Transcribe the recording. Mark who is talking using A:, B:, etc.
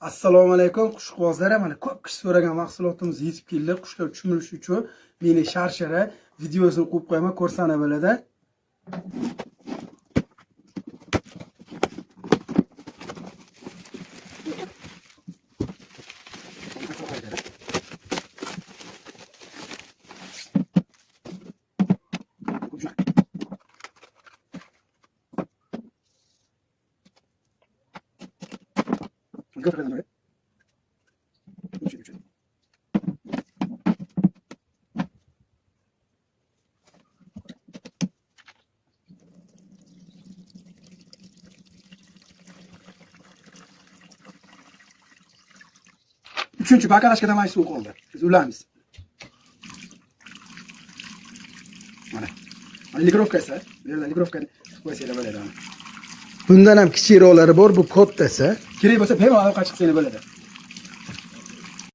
A: Assalomu alaykum qushquvozlar. Mana ko'p kishi so'ragan mahsulotimiz yetib keldi. Qushlar tushirilishi uchun meni sharshara videosini qo'yib qo'yaman, ko'rsana bo'ladi. Üçüncü bakalashkada mana suv qoldi. Biz ulamiz. Mana. Mana ligrovkasi, ligrovkani qo'ysa bo'ladi. Bundan ham kichikroqlari bor, bu kattasi. Kerak bo'lsa bemalol ovqat chiqsa bo'ladi.